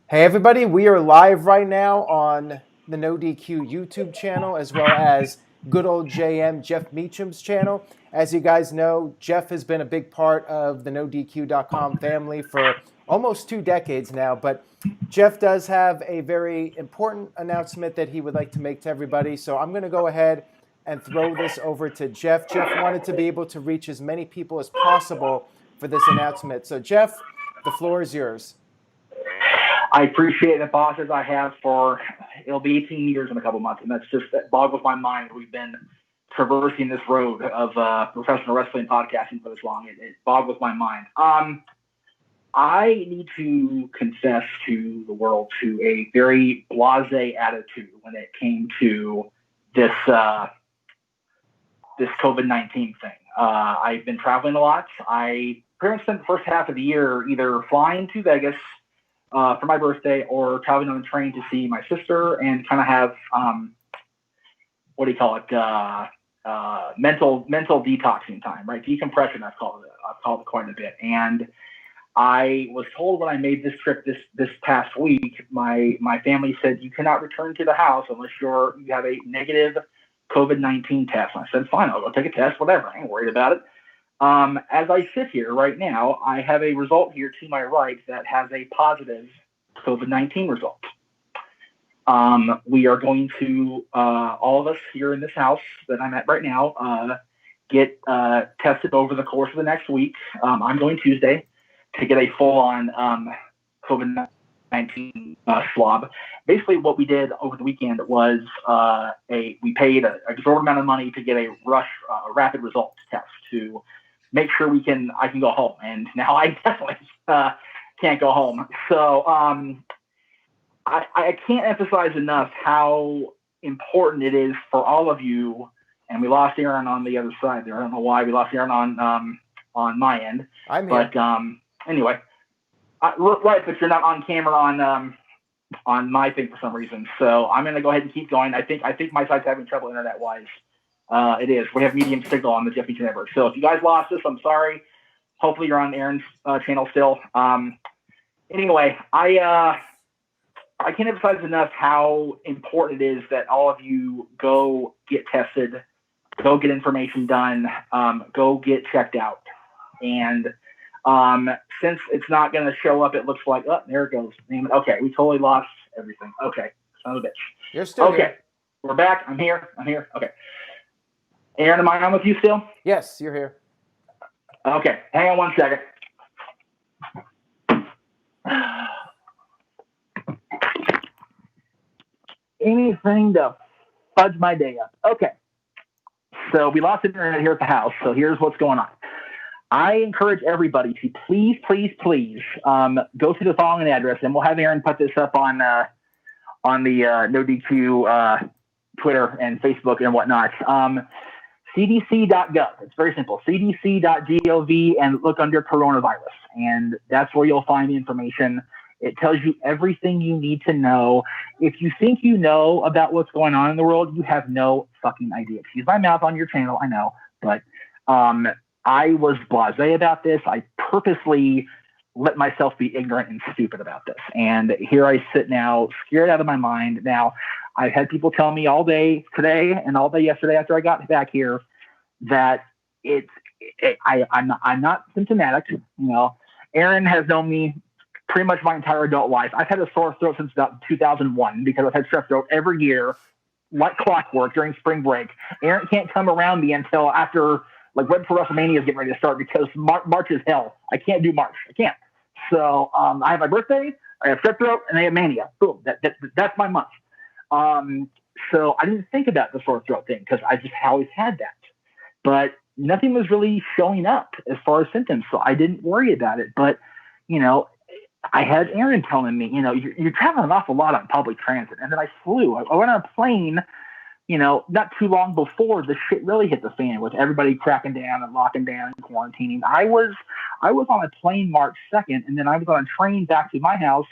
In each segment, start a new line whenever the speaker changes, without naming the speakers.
Hey everybody, we are live right now on the No DQ YouTube channel as well as good old JM Jeff Meacham's channel. As you guys know, Jeff has been a big part of the NoDQ.com family for almost 2 decades now, but Jeff does have a very important announcement that he would like to make to everybody. So I'm going to go ahead and throw this over to Jeff. Jeff wanted to be able to reach as many people as possible for this announcement. So Jeff, the floor is yours.
I appreciate the bosses I have for, it'll be 18 years in a couple months, and that boggles my mind. We've been traversing this road of professional wrestling podcasting for this long. It boggles my mind. I need to confess to the world to a very blasé attitude when it came to this this COVID-19 thing. I've been traveling a lot. I pretty much spent the first half of the year either flying to Vegas for my birthday or traveling on the train to see my sister and kind of have, mental detoxing time, right? Decompression, I've called it quite a bit. And I was told when I made this trip this past week, my family said, you cannot return to the house unless you have a negative COVID-19 test. And I said, fine, I'll go take a test, whatever. I ain't worried about it. As I sit here right now, I have a result here to my right that has a positive COVID-19 result. We are going to, all of us here in this house that I'm at right now, get tested over the course of the next week. I'm going Tuesday to get a full-on COVID-19 swab. Basically, what we did over the weekend was we paid a exorbitant amount of money to get a rapid results test to make sure I can go home. And now I definitely can't go home. So I can't emphasize enough how important it is for all of you. And we lost Aaron on the other side there. I don't know why we lost Aaron on my end.
I'm here.
But anyway, right, but you're not on camera on my thing for some reason. So I'm going to go ahead and keep going. I think my site's having trouble internet-wise. It is. We have medium signal on the Jeff Meacham Network. So if you guys lost us, I'm sorry. Hopefully you're on Aaron's channel still. Anyway, I can't emphasize enough how important it is that all of you go get tested, go get information done, go get checked out. And since it's not going to show up, it looks like, oh, there it goes. Okay, we totally lost everything. Okay, son of a bitch.
You're still
okay.
Here.
We're back. I'm here. Okay. Aaron, am I on with you still?
Yes, you're here.
Okay, hang on one second. Anything to fudge my day up. Okay, so we lost internet here at the house, so here's what's going on. I encourage everybody to please go to the following address, and we'll have Aaron put this up on the NoDQ Twitter and Facebook and whatnot. CDC.gov. It's very simple. CDC.gov and look under coronavirus. And that's where you'll find the information. It tells you everything you need to know. If you think you know about what's going on in the world, you have no fucking idea. Excuse my mouth on your channel, I know. But I was blasé about this. I purposely let myself be ignorant and stupid about this. And here I sit now, scared out of my mind. Now, I've had people tell me all day today and all day yesterday after I got back here that I'm not symptomatic. You know, Aaron has known me pretty much my entire adult life. I've had a sore throat since about 2001 because I've had strep throat every year, like clockwork during spring break. Aaron can't come around me until after, like, right before WrestleMania is getting ready to start because March is hell. I can't do March. I can't. So I have my birthday, I have strep throat, and I have mania. Boom. That's my month. So I didn't think about the sore throat thing because I just always had that. But nothing was really showing up as far as symptoms, so I didn't worry about it. But, you know, I had Aaron telling me, you know, you're traveling an awful lot on public transit. And then I flew. I went on a plane, you know, not too long before the shit really hit the fan with everybody cracking down and locking down and quarantining. I was on a plane March 2nd, and then I was on a train back to my house.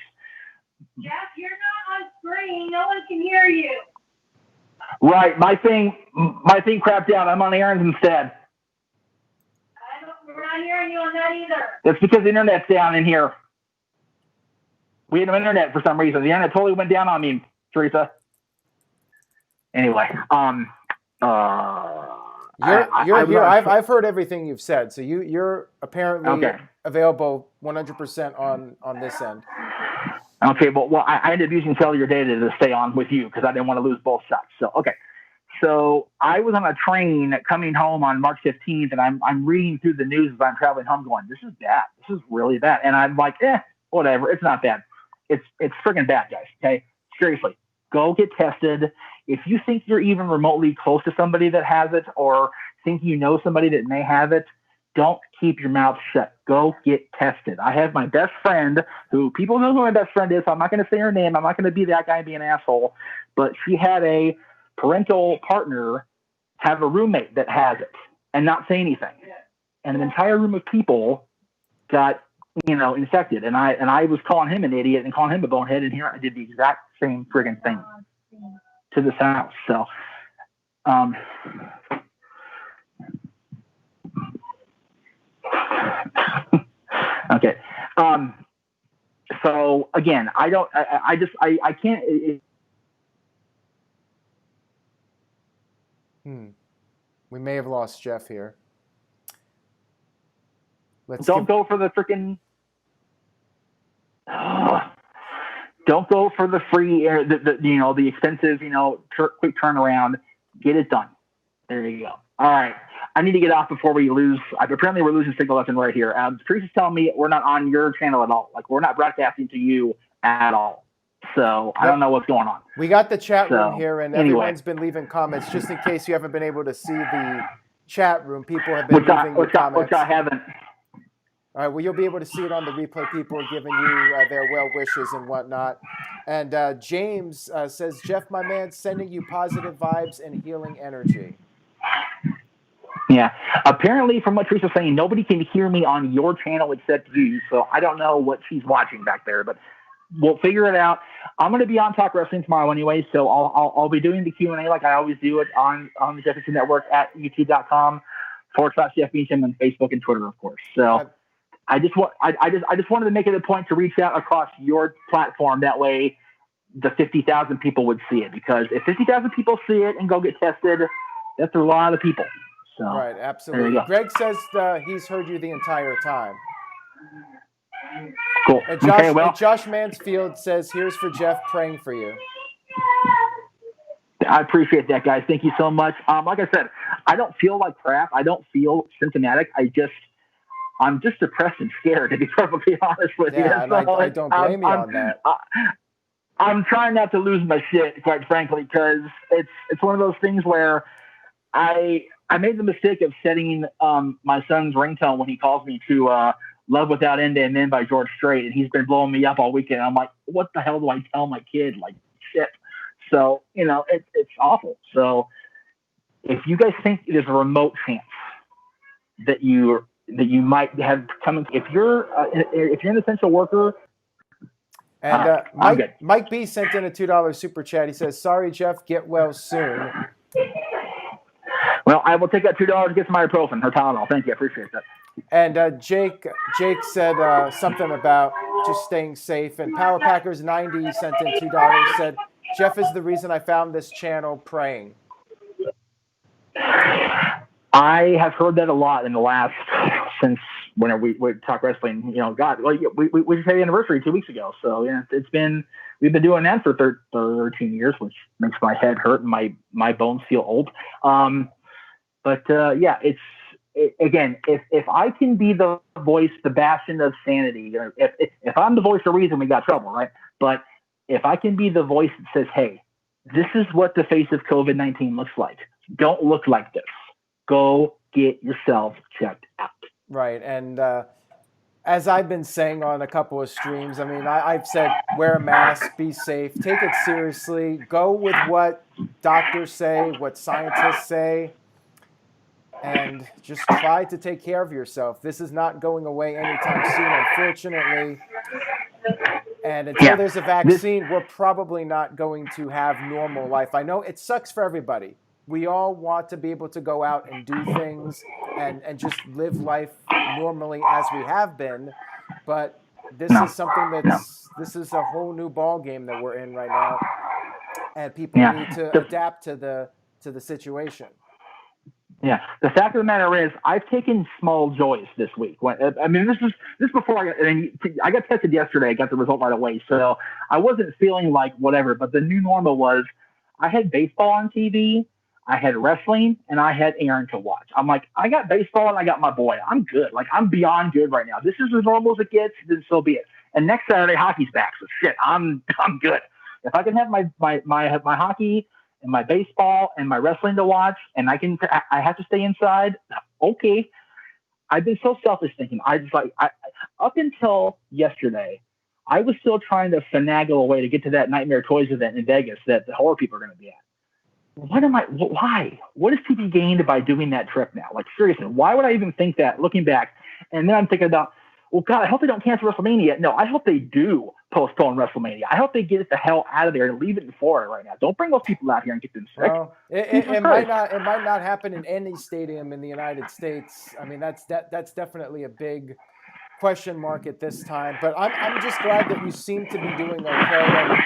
Jeff, you're not on screen. No one can hear you.
Right. My thing crapped out. I'm on Aaron's instead.
We're not hearing you on that either.
That's because the internet's down in here. We had no internet for some reason. The internet totally went down on me, Teresa. Anyway,
you're here. I've heard everything you've said. So you're apparently available 100% on this end.
Okay, well, I ended up using cellular data to stay on with you because I didn't want to lose both shots. So, okay. So I was on a train coming home on March 15th, and I'm reading through the news as I'm traveling home going, this is bad. This is really bad. And I'm like, whatever. It's not bad. It's freaking bad, guys. Okay? Seriously. Go get tested. If you think you're even remotely close to somebody that has it or think you know somebody that may have it, don't keep your mouth shut. Go get tested. I have my best friend who people know who my best friend is. So I'm not going to say her name. I'm not going to be that guy and be an asshole. But she had a parental partner have a roommate that has it and not say anything. And an entire room of people got, infected. And I was calling him an idiot and calling him a bonehead. And here I did the exact same friggin' thing to this house. So, okay. So again, I can't.
We may have lost Jeff here.
Don't go for the freaking. Don't go for the free air, the expensive, quick turnaround. Get it done. There you go. All right. I need to get off before we lose. Apparently, we're losing signal left and right here. Teresa's telling me we're not on your channel at all. Like, we're not broadcasting to you at all. So I don't know what's going on.
We got the chat room here, and everyone's been leaving comments. Just in case you haven't been able to see the chat room, people have been leaving comments.
Which I haven't.
All right, well, you'll be able to see it on the replay. People are giving you their well wishes and whatnot. And James says, Jeff, my man, sending you positive vibes and healing energy.
Yeah. Apparently, from what Teresa's saying, nobody can hear me on your channel except you. So I don't know what she's watching back there, but we'll figure it out. I'm going to be on Talk Wrestling tomorrow anyway, so I'll be doing the Q&A like I always do it on the Jeff Meacham Network at youtube.com/Jeff Meacham and Facebook and Twitter, of course. So I just wanted to make it a point to reach out across your platform. That way the 50,000 people would see it, because if 50,000 people see it and go get tested, that's a lot of people. So,
right, absolutely. Greg says he's heard you the entire time.
Cool.
And Josh Mansfield says, here's for Jeff, praying for you.
I appreciate that, guys. Thank you so much. Like I said, I don't feel like crap. I don't feel symptomatic. I'm just depressed and scared, to be perfectly honest with you.
Yeah, and I don't blame you on that.
I'm trying not to lose my shit, quite frankly, because it's one of those things where I made the mistake of setting my son's ringtone when he calls me to Love Without End and End by George Strait, and he's been blowing me up all weekend. I'm like, what the hell do I tell my kid? Like, shit. So, it's awful. So if you guys think there's a remote chance that you might have come, if you're an essential worker.
And Mike B sent in a $2 super chat. He says, sorry, Jeff, get well soon.
Well, I will take that $2 to get some ibuprofen or Tylenol. Thank you. I appreciate that.
And Jake said something about just staying safe. And Power Packers 90 sent in $2, said, Jeff is the reason I found this channel, praying.
I have heard that a lot in the last, since whenever we talk wrestling, God, we just had the anniversary 2 weeks ago. So yeah, we've been doing that for 13 years, which makes my head hurt and my bones feel old. Yeah, again, if I can be the voice, the bastion of sanity, if I'm the voice of reason, we got trouble, right? But if I can be the voice that says, hey, this is what the face of COVID-19 looks like. Don't look like this. Go get yourself checked out.
Right. And as I've been saying on a couple of streams, I mean, I've said wear a mask, be safe, take it seriously, go with what doctors say, what scientists say, and just try to take care of yourself. This is not going away anytime soon, unfortunately. And until there's a vaccine, we're probably not going to have normal life. I know it sucks for everybody. We all want to be able to go out and do things and just live life normally as we have been. But this
No.
is something this is a whole new ball game that we're in right now, and people need to adapt to the situation.
Yeah. The fact of the matter is, I've taken small joys this week. I mean, this before I got tested yesterday. I got the result right away, so I wasn't feeling like whatever. But the new normal was, I had baseball on TV, I had wrestling, and I had Aaron to watch. I'm like, I got baseball and I got my boy. I'm good. Like, I'm beyond good right now. This is as normal as it gets. Then so be it. And next Saturday, hockey's back. So shit, I'm good. If I can have my hockey and my baseball and my wrestling to watch, and I have to stay inside. Okay. I've been so selfish thinking. Up until yesterday, I was still trying to finagle a way to get to that Nightmare Toys event in Vegas that the horror people are going to be at. Why? What is to be gained by doing that trip now? Like, seriously, why would I even think that looking back? And then I'm thinking about, well, God, I hope they don't cancel WrestleMania. No, I hope they do postpone WrestleMania. I hope they get it the hell out of there and leave it in Florida right now. Don't bring those people out here and get them sick.
Well, it might not happen in any stadium in the United States. I mean, that's definitely a big question mark at this time. But I'm just glad that you seem to be doing okay.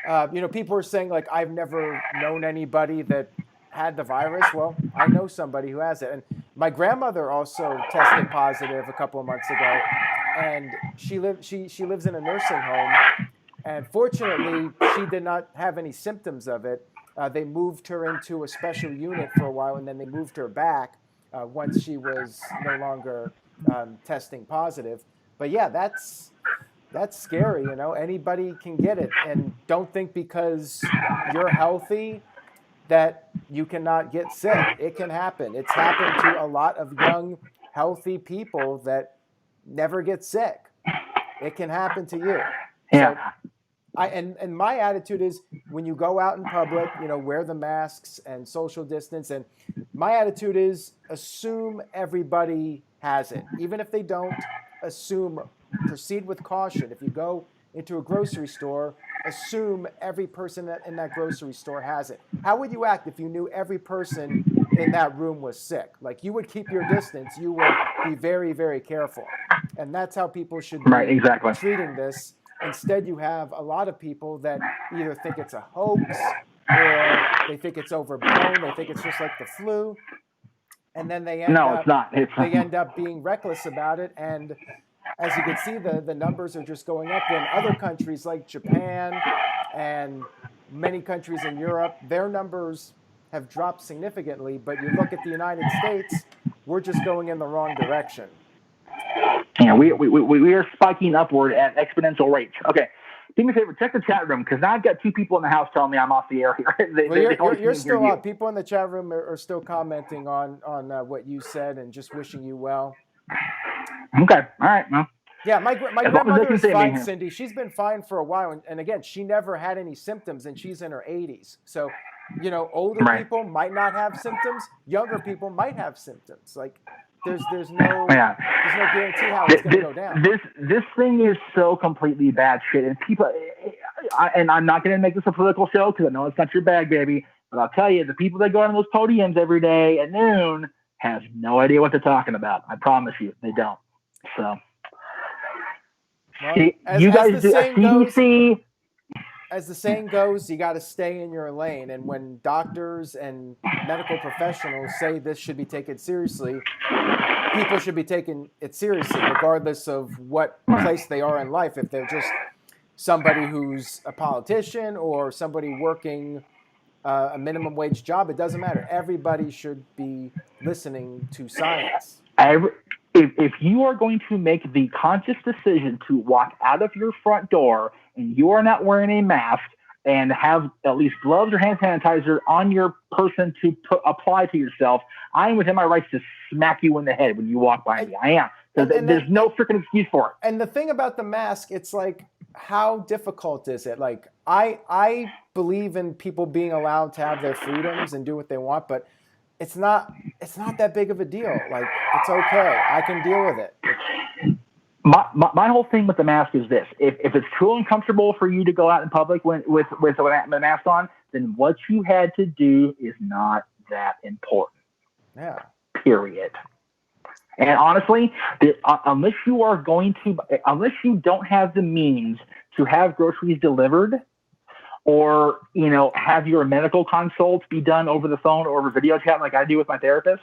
And people are saying, like, I've never known anybody that had the virus. Well, I know somebody who has it. And my grandmother also tested positive a couple of months ago, and she lives in a nursing home, and fortunately she did not have any symptoms of it. They moved her into a special unit for a while, and then they moved her back once she was no longer testing positive. But yeah, that's scary. Anybody can get it, and don't think because you're healthy that you cannot get sick. It can happen. It's happened to a lot of young, healthy people that never get sick. It can happen to you.
Yeah.
So and my attitude is, when you go out in public, wear the masks and social distance. And my attitude is, assume everybody has it. Even if they don't, proceed with caution. If you go into a grocery store, assume every person in that grocery store has it. How would you act if you knew every person in that room was sick? Like, you would keep your distance. You would be very, very careful. And that's how people should be treating this. Instead, you have a lot of people that either think it's a hoax, or they think it's overblown. They think it's just like the flu. And then they end up being reckless about it. And as you can see, the numbers are just going up. When other countries like Japan and many countries in Europe, their numbers have dropped significantly. But you look at the United States, we're just going in the wrong direction.
Yeah, we are spiking upward at exponential rates. Okay, do me a favor, check the chat room, because now I've got two people in the house telling me I'm off the air here.
You're still on. People in the chat room are still commenting on what you said and just wishing you well.
Okay, all right. Well,
yeah, my grandmother is fine, Cindy. She's been fine for a while, and again, she never had any symptoms, and she's in her 80s. So, older people might not have symptoms. Younger people might have symptoms. Like, there's no guarantee how it's going to go down.
This thing is so completely bad shit, and people. And I'm not going to make this a political show, because I know it's not your bag, baby. But I'll tell you, the people that go on those podiums every day at noon have no idea what they're talking about. I promise you, they don't. So,
well, as the saying goes, you got to stay in your lane. And when doctors and medical professionals say this should be taken seriously, people should be taking it seriously, regardless of what place they are in life. If they're just somebody who's a politician or somebody working a minimum wage job, it doesn't matter. Everybody should be listening to science.
If you are going to make the conscious decision to walk out of your front door and you are not wearing a mask and have at least gloves or hand sanitizer on your person to apply to yourself, I am within my rights to smack you in the head when you walk by me. I am. There's no freaking excuse for it.
And the thing about the mask, it's like, how difficult is it? Like, I believe in people being allowed to have their freedoms and do what they want, but it's not that big of a deal. Like, it's okay. I can deal with it.
My whole thing with the mask is this: if it's truly uncomfortable for you to go out in public with a mask on, then what you had to do is not that important.
Yeah.
Period. And honestly, unless unless you don't have the means to have groceries delivered, or have your medical consults be done over the phone or over video chat like I do with my therapist,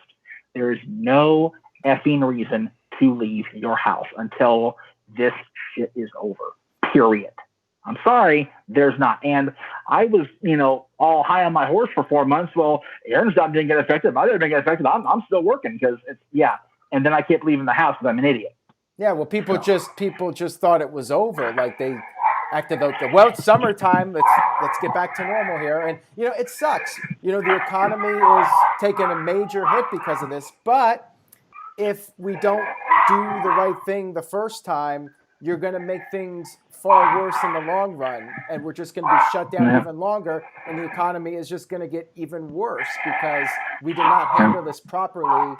there is no effing reason to leave your house until this shit is over. Period. I'm sorry, there's not. And I was, all high on my horse for 4 months. Well, Aaron's job didn't get affected. My didn't get affected. I'm still working because it's, yeah. And then I kept leaving the house because I'm an idiot.
Yeah, well, people just thought it was over. Like they acted out well, it's summertime. Let's get back to normal here. And it sucks. The economy is taking a major hit because of this. But if we don't do the right thing the first time, you're going to make things far worse in the long run, and we're just going to be shut down even longer, and the economy is just going to get even worse because we did not handle this properly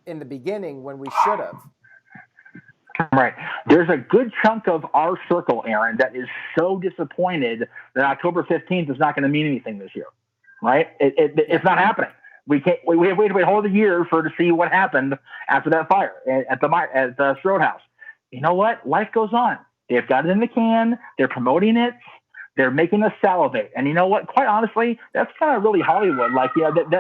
in the beginning when we should have.
Right. There's a good chunk of our circle, Aaron, that is so disappointed that October 15th is not going to mean anything this year. Right? It's not happening. We have to wait a whole year to see what happened after that fire at the Strode House. You know what? Life goes on. They've got it in the can. They're promoting it. They're making us salivate. And you know what? Quite honestly, that's kind of really Hollywood. Like,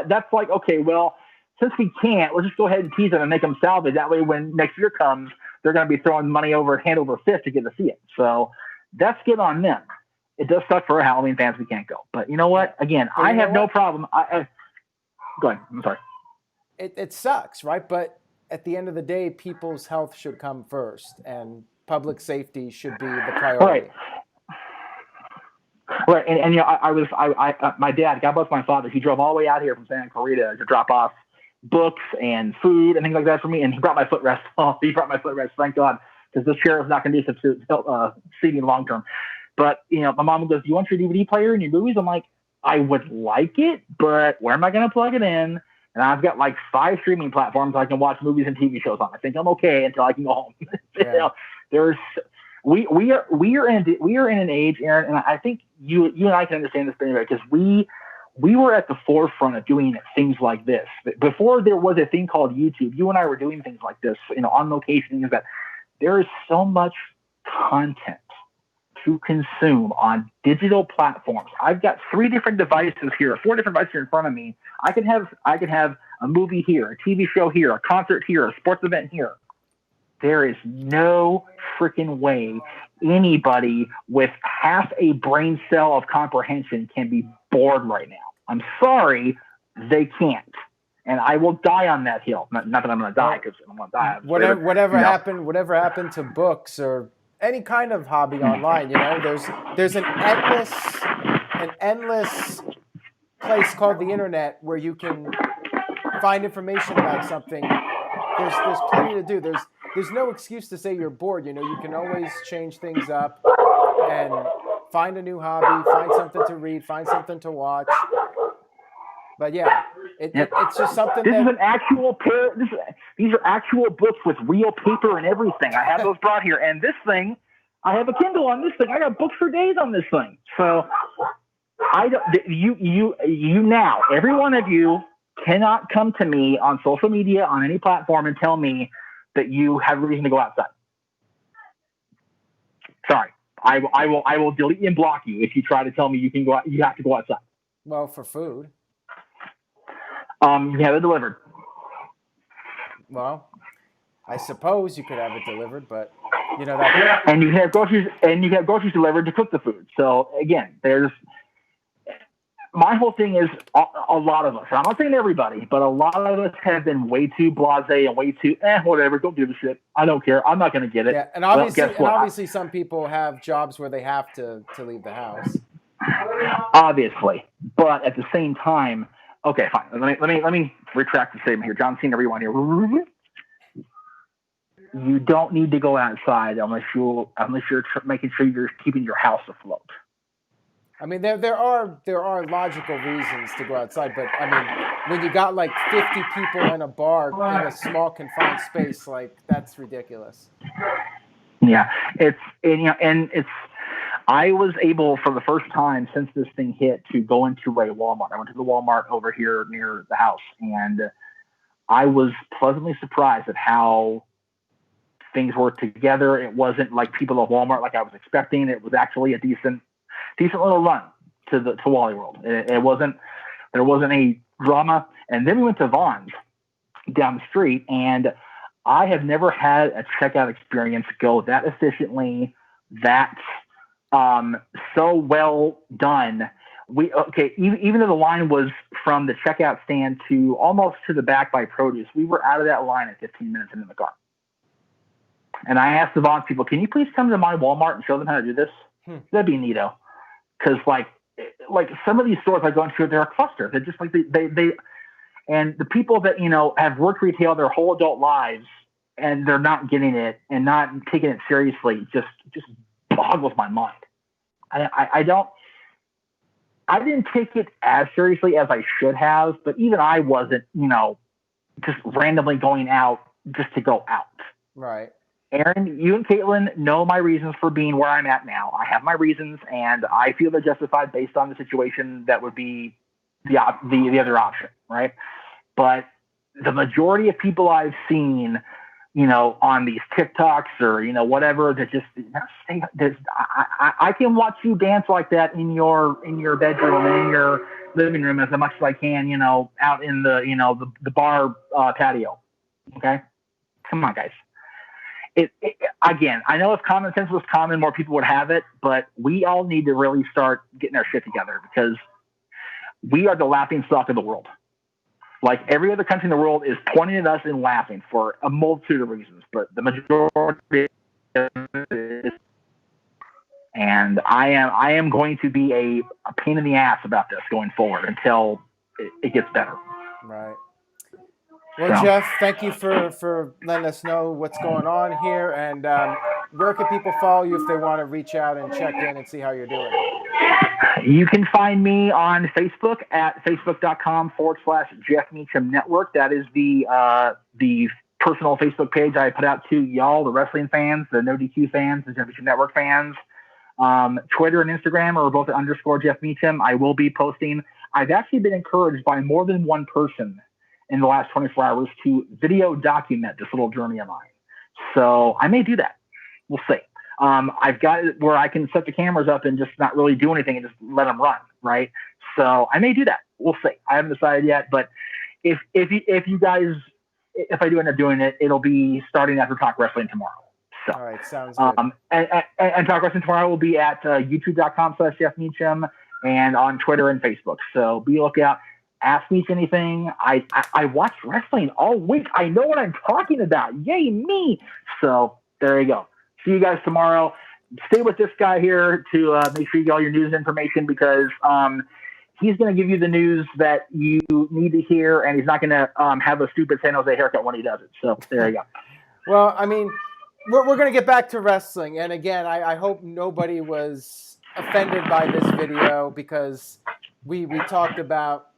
that's like, okay, well, since we can't, let's just go ahead and tease them and make them salivate. That way, when next year comes, they're going to be throwing money hand over fist to get to see it. So that's good on them. It does suck for our Halloween fans. We can't go. But you know what? Again, I have no problem. Go ahead. I'm sorry.
It sucks, right? But at the end of the day, people's health should come first, and public safety should be the priority.
Right. And my dad, God bless my father, he drove all the way out here from Santa Clarita to drop off books and food and things like that for me. And he brought my footrest. Oh, he brought my footrest. Thank God. Because this chair is not going to be seating long term. But, my mom goes, do you want your DVD player and your movies? I'm like, I would like it, but where am I going to plug it in? And I've got like 5 streaming platforms I can watch movies and TV shows on. I think I'm okay until I can go home.
Yeah.
We are in an age, Aaron, and I think you and I can understand this better because we were at the forefront of doing things like this before there was a thing called YouTube. You and I were doing things like this, on location. That there is so much content to consume on digital platforms. I've got 4 different devices here in front of me. I can have a movie here, a TV show here, a concert here, a sports event here. There is no freaking way anybody with half a brain cell of comprehension can be bored right now. I'm sorry, they can't. And I will die on that hill. Not that I'm going to die, because I'm going to die.
Whatever happened to books or any kind of hobby online, there's an endless place called the internet where you can find information about something. There's plenty to do. There's no excuse to say you're bored. You can always change things up and find a new hobby, find something to read, find something to watch. But yeah, it's just something.
This is an actual pair. These are actual books with real paper and everything. I have those brought here, and this thing, I have a Kindle on this thing. I got books for days on this thing. So you now, every one of you cannot come to me on social media on any platform and tell me that you have a reason to go outside. Sorry, I will delete and block you if you try to tell me you can go out. You have to go outside.
Well, for food.
You have it delivered.
Well, I suppose you could have it delivered, but that.
And you have groceries delivered to cook the food. So again, my whole thing is a lot of us. I'm not saying everybody, but a lot of us have been way too blasé and way too whatever. Don't give a shit. I don't care. I'm not going to get it.
Yeah, and obviously, some people have jobs where they have to leave the house.
Obviously, but at the same time. Okay, fine. Let me retract the statement here. John Cena, everyone here. You don't need to go outside unless you're making sure you're keeping your house afloat.
I mean, there are logical reasons to go outside, but I mean, when you got like 50 people in a bar in a small confined space, like that's ridiculous.
Yeah, I was able for the first time since this thing hit to go into a Walmart. I went to the Walmart over here near the house, and I was pleasantly surprised at how things were together. It wasn't like people at Walmart like I was expecting. It was actually a decent little run to Wally World. There wasn't any drama. And then we went to Vaughn's down the street, and I have never had a checkout experience go that efficiently, that so well done. Even though the line was from the checkout stand to almost to the back by produce, we were out of that line in 15 minutes into the car. And I asked the Vaughn's people, can you please come to my Walmart and show them how to do this? That'd be neato. Because like some of these stores I go into, they're a cluster. They're just like they and the people that, have worked retail their whole adult lives and they're not getting it and not taking it seriously just boggles my mind. I didn't take it as seriously as I should have, but even I wasn't, just randomly going out just to go out.
Right.
Aaron, you and Caitlin know my reasons for being where I'm at now. I have my reasons, and I feel they're justified based on the situation that would be the other option, right? But the majority of people I've seen, on these TikToks or whatever, that just I can watch you dance like that in your bedroom and in your living room as much as I can, out in the bar patio. Okay, come on, guys. Again, I know if common sense was common, more people would have it, but we all need to really start getting our shit together because we are the laughing stock of the world. Like every other country in the world is pointing at us and laughing for a multitude of reasons, but the majority is, and I am going to be a pain in the ass about this going forward until it gets better.
Right. Well, Jeff, thank you for letting us know what's going on here. And where can people follow you if they want to reach out and check in and see how you're doing?
You can find me on Facebook at facebook.com/Jeff Meacham Network. That is the personal Facebook page I put out to y'all, the wrestling fans, the No DQ fans, the Jeff Meacham Network fans. Twitter and Instagram are both at _Jeff Meacham. I will be posting. I've actually been encouraged by more than one person in the last 24 hours to video document this little journey of mine. So I may do that. We'll see. I've got it where I can set the cameras up and just not really do anything and just let them run, right? So I may do that. We'll see. I haven't decided yet, but if I do end up doing it, it'll be starting after Talk Wrestling tomorrow. So,
all right, sounds good.
And Talk Wrestling tomorrow will be at youtube.com/Jeff Meacham and on Twitter and Facebook. So be lookout. Ask me anything. I watched wrestling all week. I know what I'm talking about. Yay, me. So there you go. See you guys tomorrow. Stay with this guy here to make sure you get all your news information because he's going to give you the news that you need to hear, and he's not going to have a stupid San Jose haircut when he does it. So there you go.
Well, I mean, we're going to get back to wrestling. And again, I hope nobody was offended by this video because we talked about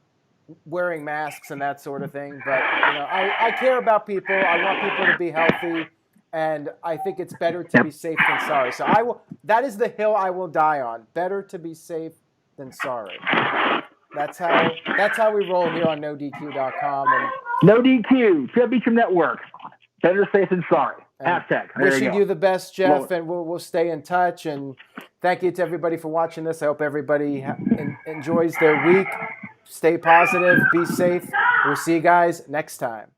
wearing masks and that sort of thing. But, I care about people. I want people to be healthy. And I think it's better to be safe than sorry. So that is the hill I will die on. Better to be safe than sorry. That's how we roll here on NoDQ.com. And
No DQ, Jeff Meacham Network. Better safe than sorry. Hashtag.
Wishing you the best, Jeff, and we'll stay in touch. And thank you to everybody for watching this. I hope everybody enjoys their week. Stay positive. Be safe. We'll see you guys next time.